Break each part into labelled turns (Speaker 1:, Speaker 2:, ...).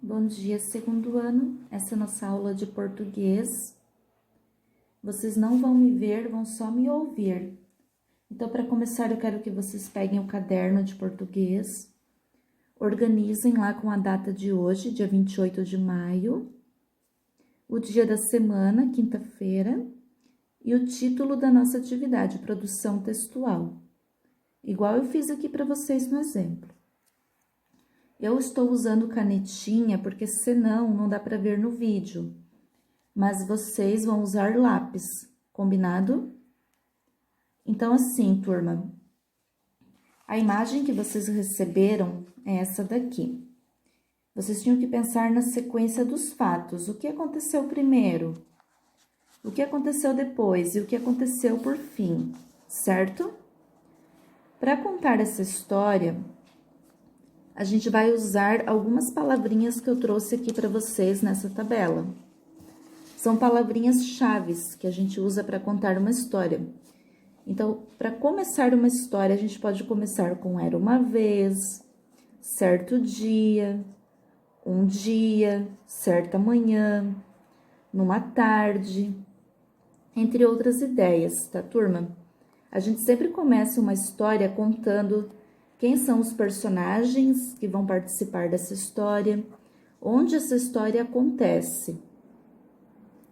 Speaker 1: Bom dia, segundo ano. Essa é a nossa aula de português. Vocês não vão me ver, vão só me ouvir. Então, para começar, eu quero que vocês peguem o caderno de português, organizem lá com a data de hoje, dia 28 de maio, o dia da semana, quinta-feira, e o título da nossa atividade, produção textual. Igual eu fiz aqui para vocês no exemplo. Eu estou usando canetinha porque senão não dá para ver no vídeo, mas vocês vão usar lápis, combinado? Então, assim, turma, a imagem que vocês receberam é essa daqui. Vocês tinham que pensar na sequência dos fatos. O que aconteceu primeiro? O que aconteceu depois? E o que aconteceu por fim, certo? Para contar essa história, a gente vai usar algumas palavrinhas que eu trouxe aqui para vocês nessa tabela. São palavrinhas-chave que a gente usa para contar uma história. Então, para começar uma história, a gente pode começar com era uma vez, certo dia, um dia, certa manhã, numa tarde, entre outras ideias, tá, turma? A gente sempre começa uma história contando quem são os personagens que vão participar dessa história, onde essa história acontece,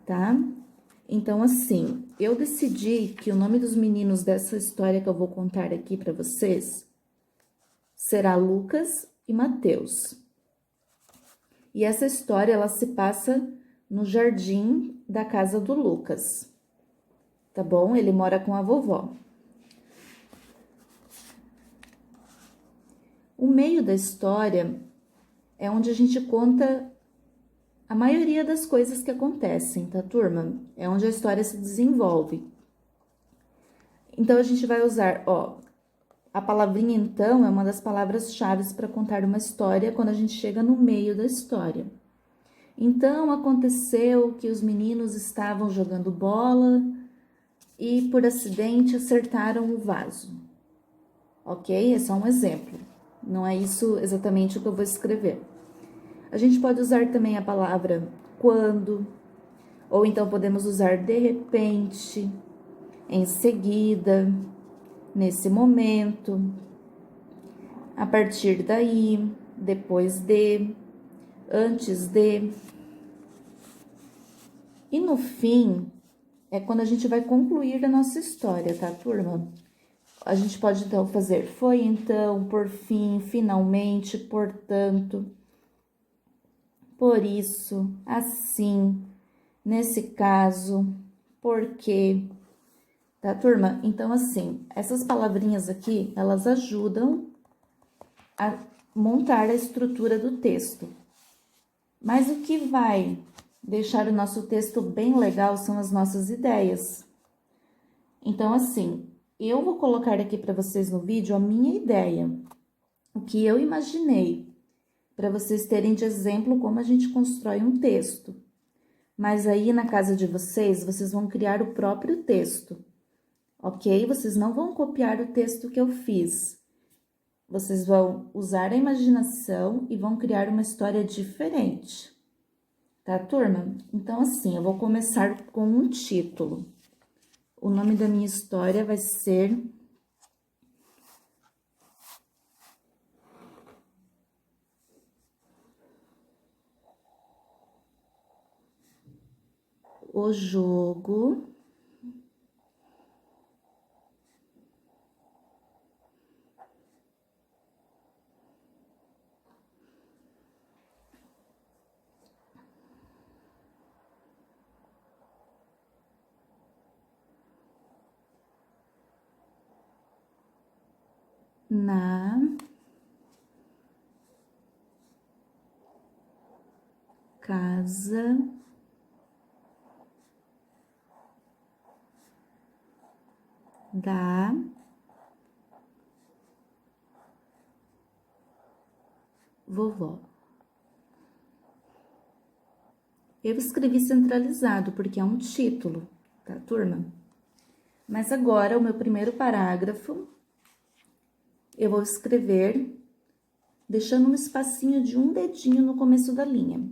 Speaker 1: tá? Então, assim, eu decidi que o nome dos meninos dessa história que eu vou contar aqui para vocês será Lucas e Mateus. E essa história, ela se passa no jardim da casa do Lucas, tá bom? Ele mora com a vovó. O meio da história é onde a gente conta a maioria das coisas que acontecem, tá, turma? É onde a história se desenvolve. Então, a gente vai usar, a palavrinha então é uma das palavras-chave para contar uma história quando a gente chega no meio da história. Então, aconteceu que os meninos estavam jogando bola e, por acidente, acertaram o vaso. Ok? É só um exemplo. Não é isso exatamente o que eu vou escrever. A gente pode usar também a palavra quando, ou então podemos usar de repente, em seguida, nesse momento, a partir daí, depois de, antes de. E no fim, é quando a gente vai concluir a nossa história, tá, turma? A gente pode então fazer foi então, por fim, finalmente, portanto, por isso, assim, nesse caso, porque, tá, turma? Então, assim, essas palavrinhas aqui, elas ajudam a montar a estrutura do texto. Mas o que vai deixar o nosso texto bem legal são as nossas ideias. Então, assim, eu vou colocar aqui para vocês no vídeo a minha ideia, o que eu imaginei, para vocês terem de exemplo como a gente constrói um texto. Mas aí na casa de vocês, vocês vão criar o próprio texto, ok? Vocês não vão copiar o texto que eu fiz. Vocês vão usar a imaginação e vão criar uma história diferente, tá, turma? Então, assim, eu vou começar com um título. O nome da minha história vai ser O Jogo na casa da vovó. Eu escrevi centralizado porque é um título, tá, turma? Mas agora, o meu primeiro parágrafo, eu vou escrever deixando um espacinho de um dedinho no começo da linha.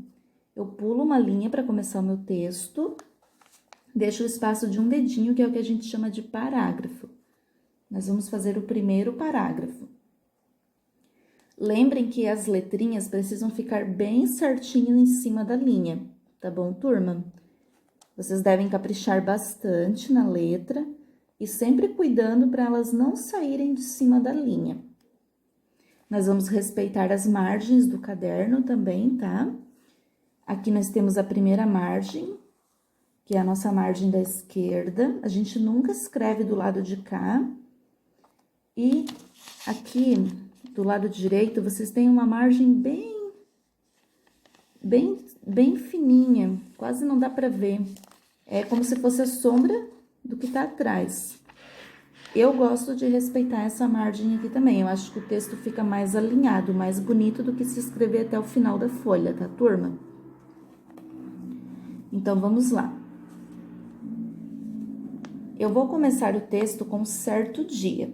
Speaker 1: Eu pulo uma linha para começar o meu texto, deixo o espaço de um dedinho, que é o que a gente chama de parágrafo. Nós vamos fazer o primeiro parágrafo. Lembrem que as letrinhas precisam ficar bem certinho em cima da linha, tá bom, turma? Vocês devem caprichar bastante na letra e sempre cuidando para elas não saírem de cima da linha. Nós vamos respeitar as margens do caderno também, tá? Aqui nós temos a primeira margem, que é a nossa margem da esquerda. A gente nunca escreve do lado de cá. E aqui, do lado direito, vocês têm uma margem bem fininha, quase não dá pra ver. É como se fosse a sombra do que tá atrás. Eu gosto de respeitar essa margem aqui também. Eu acho que o texto fica mais alinhado, mais bonito do que se escrever até o final da folha, tá, turma? Então, vamos lá. Eu vou começar o texto com certo dia.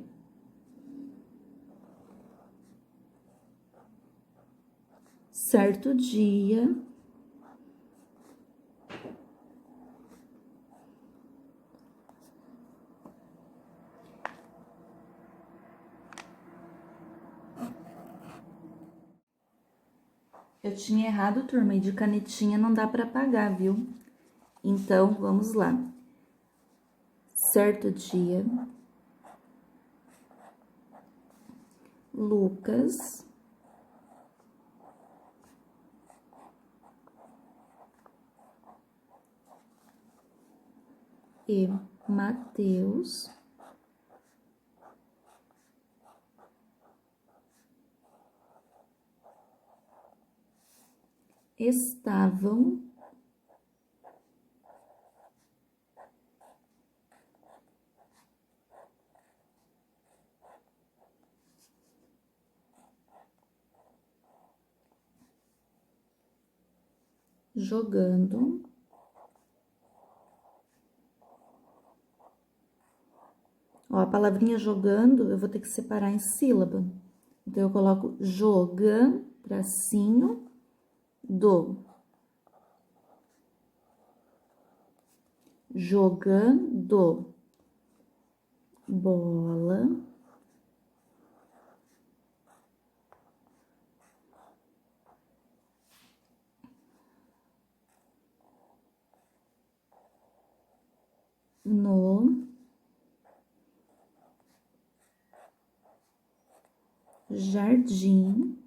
Speaker 1: Certo dia. Eu tinha errado, turma, e de canetinha não dá para apagar, viu? Então, vamos lá. Certo dia, Lucas e Mateus estavam jogando Ó, a palavrinha jogando, eu vou ter que separar em sílaba. Então, eu coloco jogando, tracinho, do. Jogando bola no jardim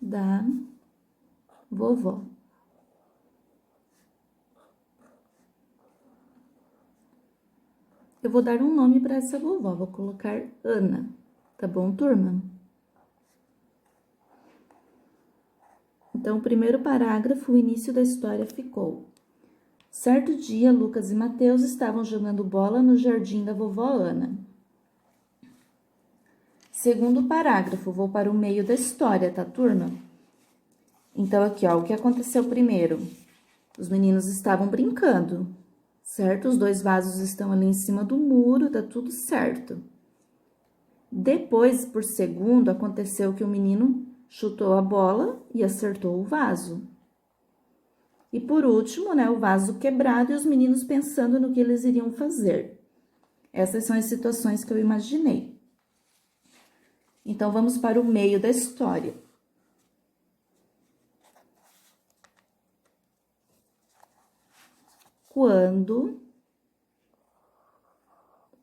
Speaker 1: da vovó. Eu vou dar um nome para essa vovó, vou colocar Ana, tá bom, turma? Então, o primeiro parágrafo, o início da história ficou: certo dia, Lucas e Mateus estavam jogando bola no jardim da vovó Ana. Segundo parágrafo, vou para o meio da história, tá, turma? Então, aqui, ó, o que aconteceu primeiro? Os meninos estavam brincando, certo? Os dois vasos estão ali em cima do muro, tá tudo certo. Depois, por segundo, aconteceu que o menino chutou a bola e acertou o vaso. E por último, né, o vaso quebrado e os meninos pensando no que eles iriam fazer. Essas são as situações que eu imaginei. Então, vamos para o meio da história. Quando...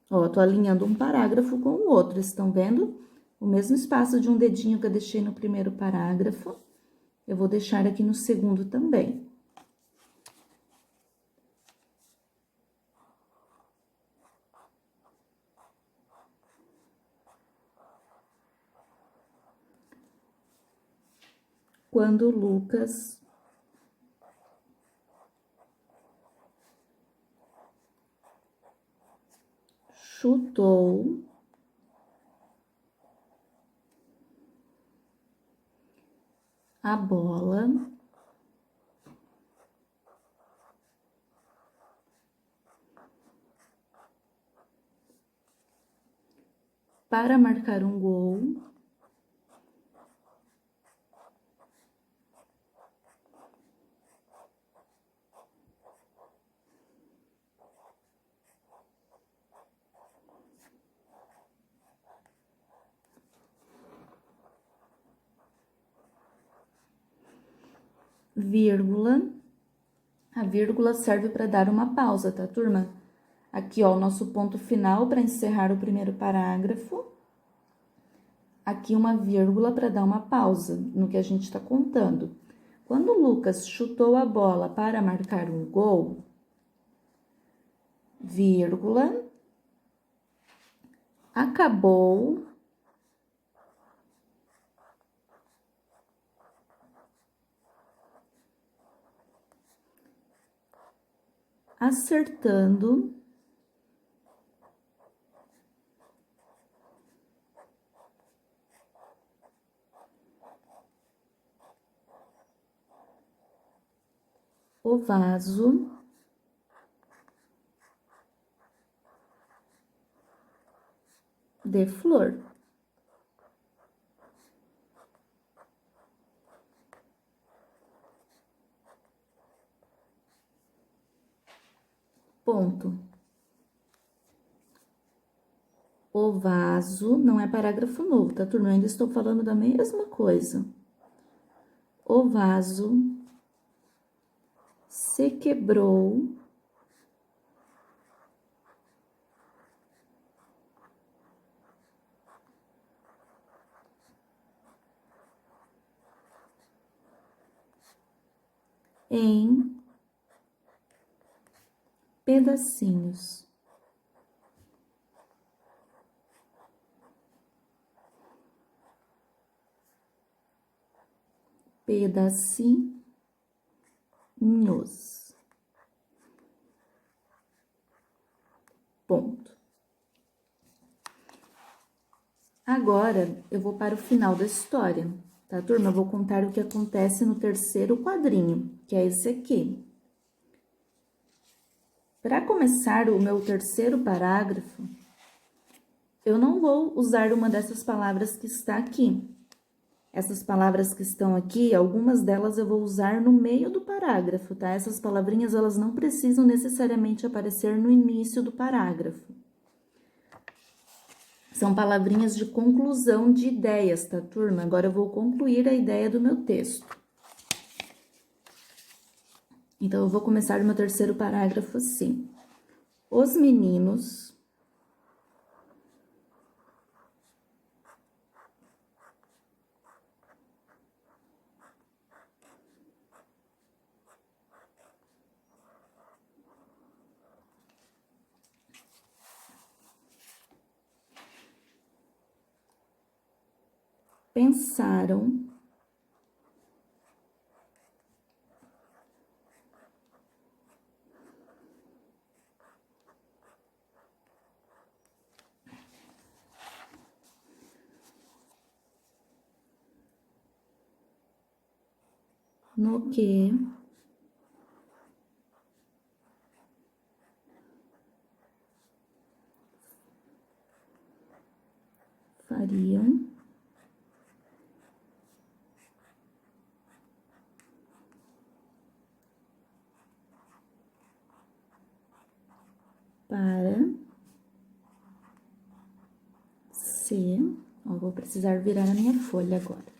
Speaker 1: Ó, tô alinhando um parágrafo com o outro, estão vendo? O mesmo espaço de um dedinho que eu deixei no primeiro parágrafo, eu vou deixar aqui no segundo também. Quando Lucas chutou a bola para marcar um gol. Vírgula. A vírgula serve para dar uma pausa, tá, turma? Aqui, ó, o nosso ponto final para encerrar o primeiro parágrafo. Aqui uma vírgula para dar uma pausa no que a gente está contando. Quando o Lucas chutou a bola para marcar um gol, vírgula, acabou acertando o vaso de flor. Ponto. O vaso não é parágrafo novo, tá, turma? Eu ainda estou falando da mesma coisa. O vaso se quebrou em pedacinhos. Pedacinhos. Ponto. Agora, eu vou para o final da história, tá, turma? Eu vou contar o que acontece no terceiro quadrinho, que é esse aqui. Para começar o meu terceiro parágrafo, eu não vou usar uma dessas palavras que está aqui. Essas palavras que estão aqui, algumas delas eu vou usar no meio do parágrafo, tá? Essas palavrinhas, elas não precisam necessariamente aparecer no início do parágrafo. São palavrinhas de conclusão de ideias, tá, turma? Agora eu vou concluir a ideia do meu texto. Então, eu vou começar o meu terceiro parágrafo assim. Os meninos pensaram no que fariam para ser... Ó, vou precisar virar a minha folha agora.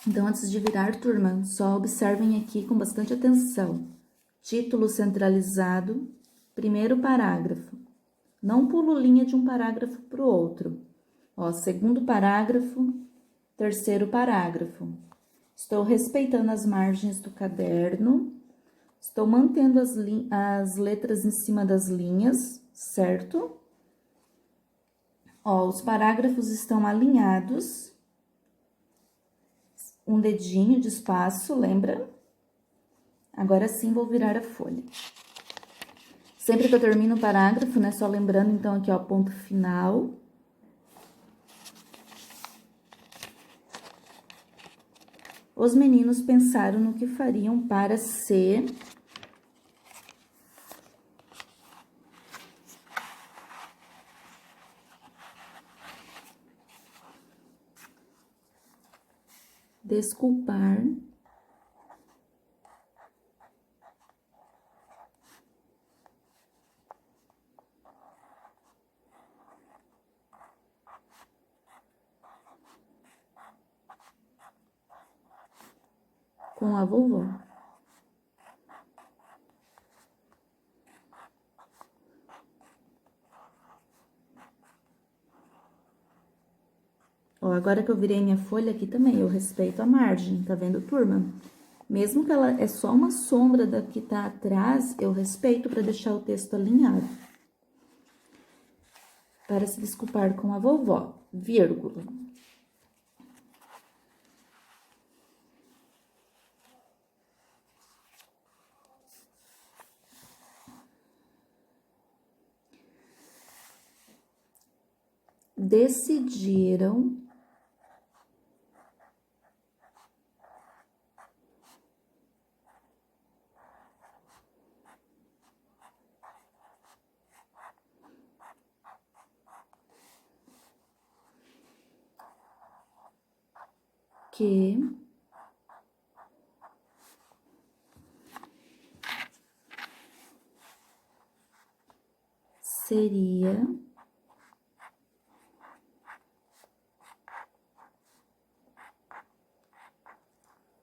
Speaker 1: Então, antes de virar, turma, só observem aqui com bastante atenção. Título centralizado, primeiro parágrafo. Não pulo linha de um parágrafo para o outro. Ó, segundo parágrafo, terceiro parágrafo. Estou respeitando as margens do caderno. Estou mantendo as letras em cima das linhas, certo? Ó, os parágrafos estão alinhados. Um dedinho de espaço, lembra? Agora sim vou virar a folha. Sempre que eu termino o parágrafo, né, só lembrando, então, aqui, ó, ponto final. Os meninos pensaram no que fariam para ser... desculpar com a vovó. Ó, agora que eu virei minha folha aqui também, eu respeito a margem, tá vendo, turma? Mesmo que ela é só uma sombra da que tá atrás, eu respeito para deixar o texto alinhado. Para se desculpar com a vovó, vírgula. Decidiram que seria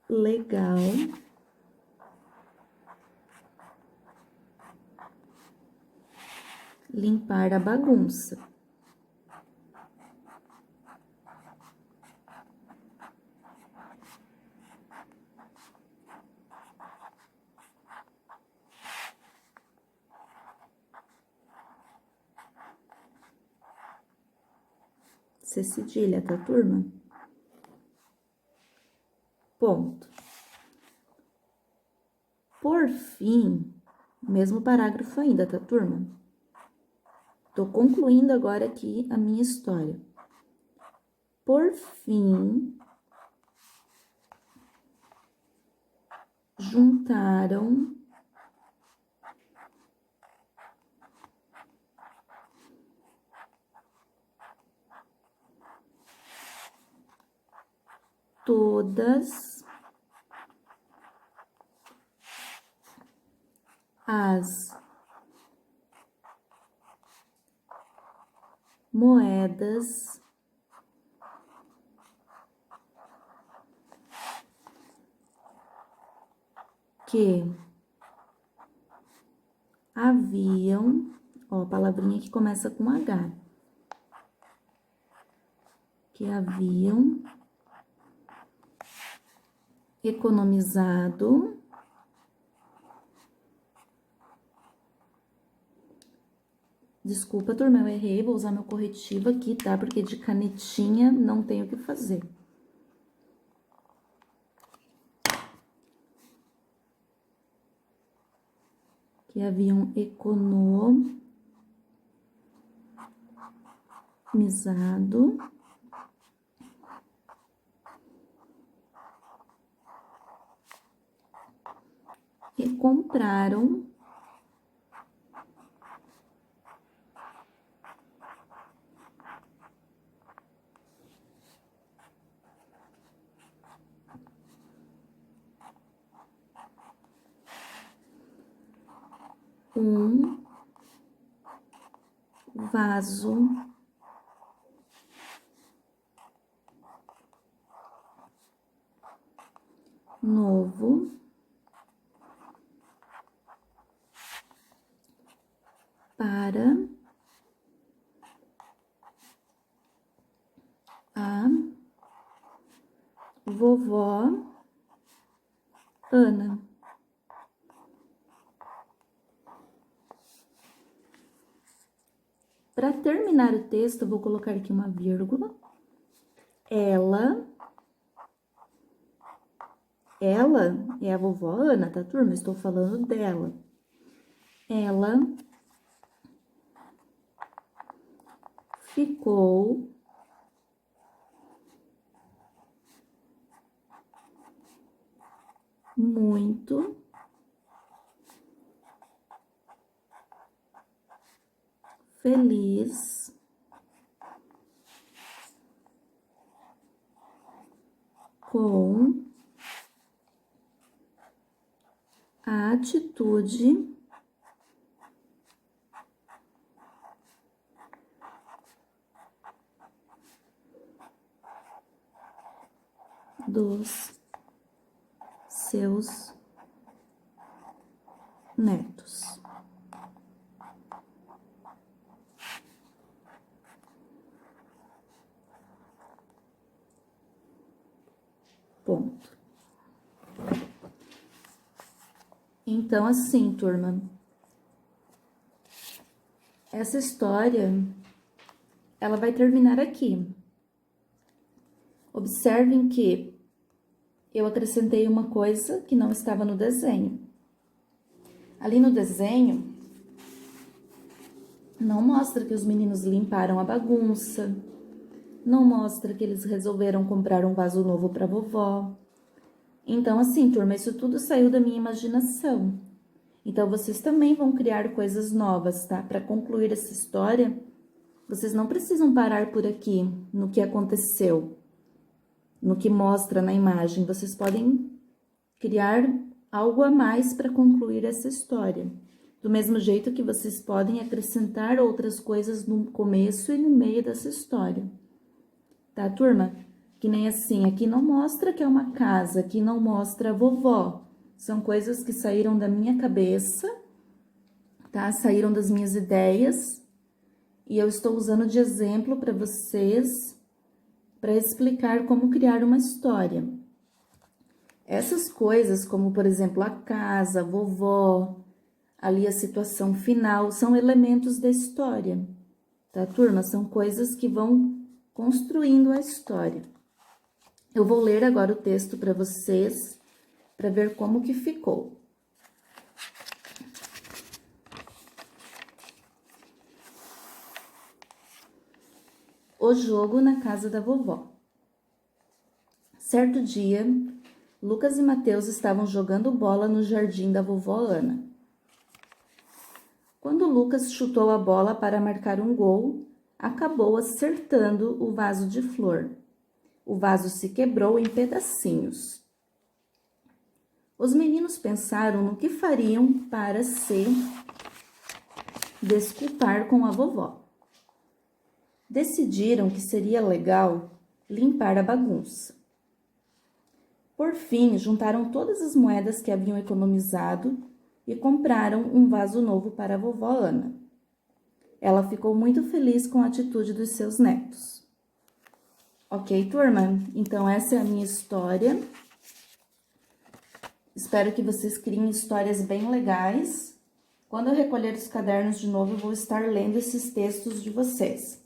Speaker 1: legal limpar a bagunça. C cedilha, tá, turma? Ponto. Por fim, mesmo parágrafo ainda, tá, turma? Tô concluindo agora aqui a minha história. Por fim, juntaram todas as moedas que haviam, ó, a palavrinha que começa com H, que haviam economizado desculpa, turma, eu errei, vou usar meu corretivo aqui, tá? Porque de canetinha não tenho o que fazer. Que haviam economizado e compraram um vaso novo para a vovó Ana. Para terminar o texto, eu vou colocar aqui uma vírgula. Ela é a vovó Ana, tá, turma? Estou falando dela. Ela ficou muito feliz com a atitude dos seus netos. Ponto. Então, assim, turma, essa história, ela vai terminar aqui. Observem que eu acrescentei uma coisa que não estava no desenho. Ali no desenho, não mostra que os meninos limparam a bagunça, não mostra que eles resolveram comprar um vaso novo para vovó. Então, assim, turma, isso tudo saiu da minha imaginação. Então, vocês também vão criar coisas novas, tá? Para concluir essa história, vocês não precisam parar por aqui, no que aconteceu, no que mostra na imagem. Vocês podem criar algo a mais para concluir essa história. Do mesmo jeito que vocês podem acrescentar outras coisas no começo e no meio dessa história. Tá, turma? Que nem assim, aqui não mostra que é uma casa, aqui não mostra a vovó. São coisas que saíram da minha cabeça, tá? Saíram das minhas ideias. E eu estou usando de exemplo para vocês, para explicar como criar uma história. Essas coisas, como por exemplo a casa, a vovó, ali a situação final, são elementos da história, tá, turma? São coisas que vão construindo a história. Eu vou ler agora o texto para vocês, para ver como que ficou. O jogo na casa da vovó. Certo dia, Lucas e Mateus estavam jogando bola no jardim da vovó Ana. Quando Lucas chutou a bola para marcar um gol, acabou acertando o vaso de flor. O vaso se quebrou em pedacinhos. Os meninos pensaram no que fariam para se desculpar com a vovó. Decidiram que seria legal limpar a bagunça. Por fim, juntaram todas as moedas que haviam economizado e compraram um vaso novo para a vovó Ana. Ela ficou muito feliz com a atitude dos seus netos. Ok, turma? Então, essa é a minha história. Espero que vocês criem histórias bem legais. Quando eu recolher os cadernos de novo, eu vou estar lendo esses textos de vocês.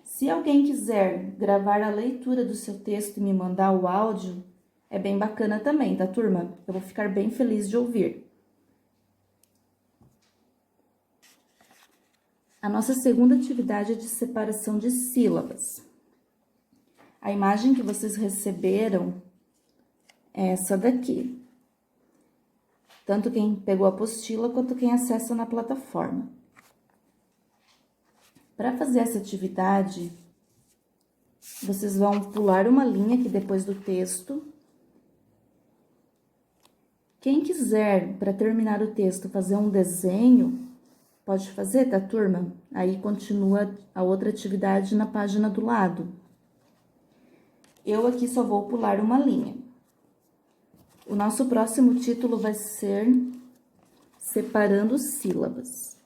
Speaker 1: Se alguém quiser gravar a leitura do seu texto e me mandar o áudio, é bem bacana também, tá, turma? Eu vou ficar bem feliz de ouvir. A nossa segunda atividade é de separação de sílabas. A imagem que vocês receberam é essa daqui. Tanto quem pegou a apostila quanto quem acessa na plataforma. Para fazer essa atividade, vocês vão pular uma linha aqui depois do texto. Quem quiser, para terminar o texto, fazer um desenho, pode fazer, tá, turma? Aí continua a outra atividade na página do lado. Eu aqui só vou pular uma linha. O nosso próximo título vai ser Separando Sílabas.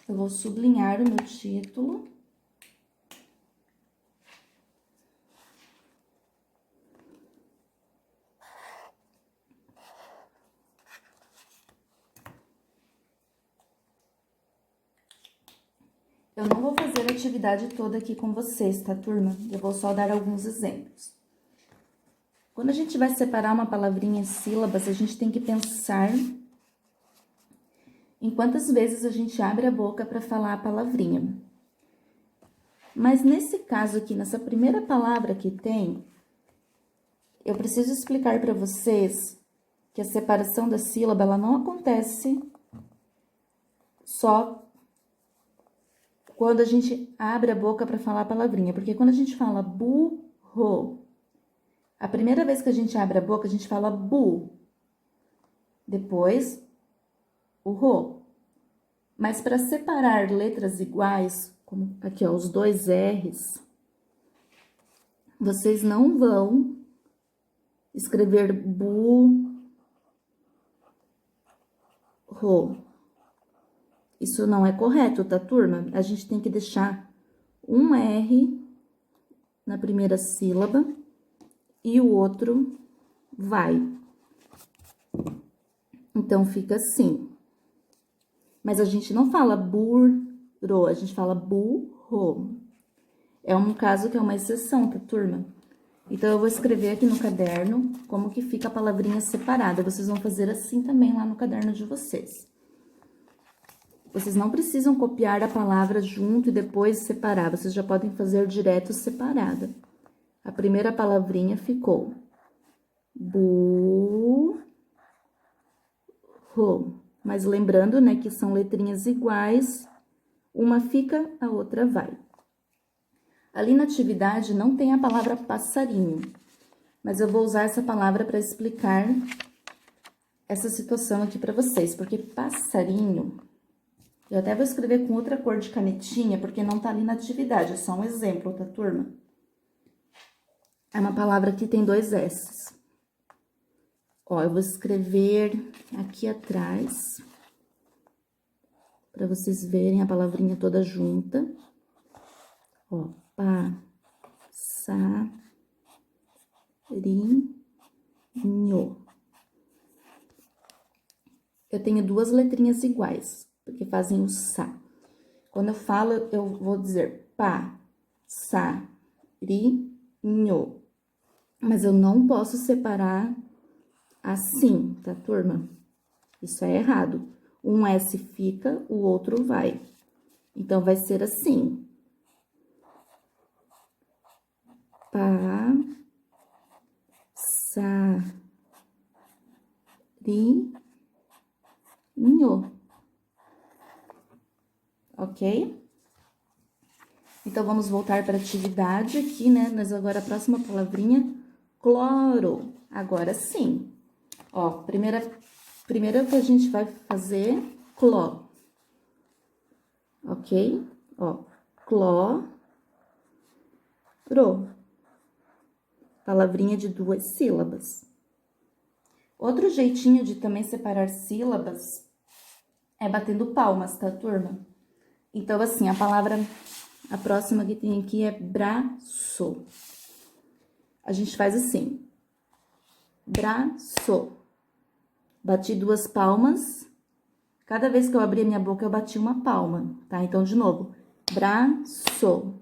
Speaker 1: Eu vou sublinhar o meu título. Eu não vou fazer a atividade toda aqui com vocês, tá, turma? Eu vou só dar alguns exemplos. Quando a gente vai separar uma palavrinha em sílabas, a gente tem que pensar em quantas vezes a gente abre a boca para falar a palavrinha. Mas nesse caso aqui, nessa primeira palavra que tem, eu preciso explicar para vocês que a separação da sílaba, ela não acontece só quando a gente abre a boca para falar a palavrinha, porque quando a gente fala burro, a primeira vez que a gente abre a boca, a gente fala bu, depois o ro. Mas para separar letras iguais, como aqui ó, os dois R's, vocês não vão escrever bu, ro. Isso não é correto, tá, turma? A gente tem que deixar um R na primeira sílaba e o outro vai. Então, fica assim. Mas a gente não fala burro, a gente fala burro. É um caso que é uma exceção, tá, turma? Então, eu vou escrever aqui no caderno como que fica a palavrinha separada. Vocês vão fazer assim também lá no caderno de vocês. Vocês não precisam copiar a palavra junto e depois separar. Vocês já podem fazer direto separada. A primeira palavrinha ficou burro. Mas lembrando, né, que são letrinhas iguais. Uma fica, a outra vai. Ali na atividade não tem a palavra passarinho. Mas eu vou usar essa palavra para explicar essa situação aqui para vocês. Porque passarinho... Eu até vou escrever com outra cor de canetinha, porque não tá ali na atividade, é só um exemplo, tá, turma? É uma palavra que tem dois S's. Ó, eu vou escrever aqui atrás, para vocês verem a palavrinha toda junta. Ó, passarinho. Eu tenho duas letrinhas iguais, porque fazem o sa. Quando eu falo, eu vou dizer passarinho. Mas eu não posso separar assim, tá, turma? Isso é errado. Um S fica, o outro vai. Então, vai ser assim. Passarinho. Ok? Então, vamos voltar para a atividade aqui, né? Mas agora, a próxima palavrinha, cloro. Agora sim. Ó, primeira que a gente vai fazer, cló. Ok? Ó, cloro. Palavrinha de duas sílabas. Outro jeitinho de também separar sílabas é batendo palmas, tá, turma? Então, assim, a próxima que tem aqui é braço. A gente faz assim, braço. Bati duas palmas. Cada vez que eu abri a minha boca, eu bati uma palma, tá? Então, de novo, braço.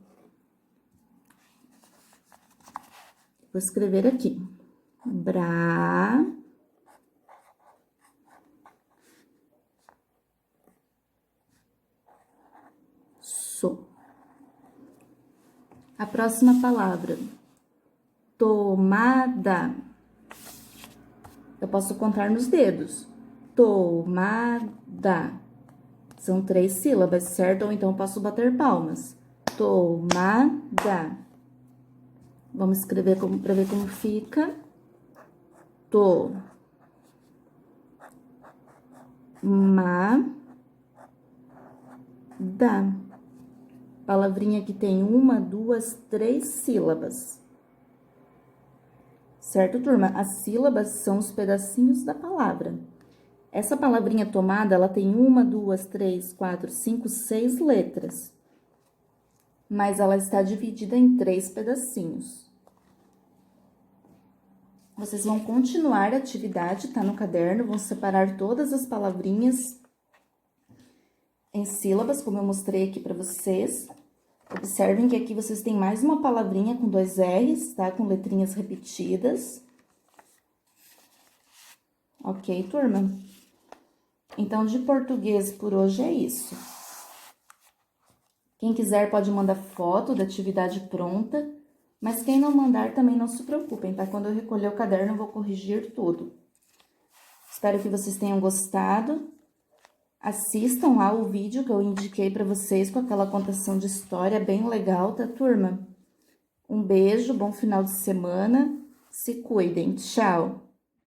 Speaker 1: Vou escrever aqui, A próxima palavra, tomada. Eu posso contar nos dedos. Tomada. São 3 sílabas, certo? Ou então eu posso bater palmas. Tomada. Vamos escrever para ver como fica. Da. Palavrinha que tem 1, 2, 3 sílabas. Certo, turma? As sílabas são os pedacinhos da palavra. Essa palavrinha tomada, ela tem 1, 2, 3, 4, 5, 6 letras. Mas ela está dividida em 3 pedacinhos. Vocês vão continuar a atividade, tá no caderno, vão separar todas as palavrinhas em sílabas, como eu mostrei aqui para vocês. Observem que aqui vocês têm mais uma palavrinha com 2 R's, tá? Com letrinhas repetidas. Ok, turma? Então, de português por hoje é isso. Quem quiser pode mandar foto da atividade pronta, mas quem não mandar também não se preocupem, tá? Quando eu recolher o caderno eu vou corrigir tudo. Espero que vocês tenham gostado. Assistam lá o vídeo que eu indiquei para vocês com aquela contação de história bem legal, tá, turma? Um beijo, bom final de semana. Se cuidem. Tchau!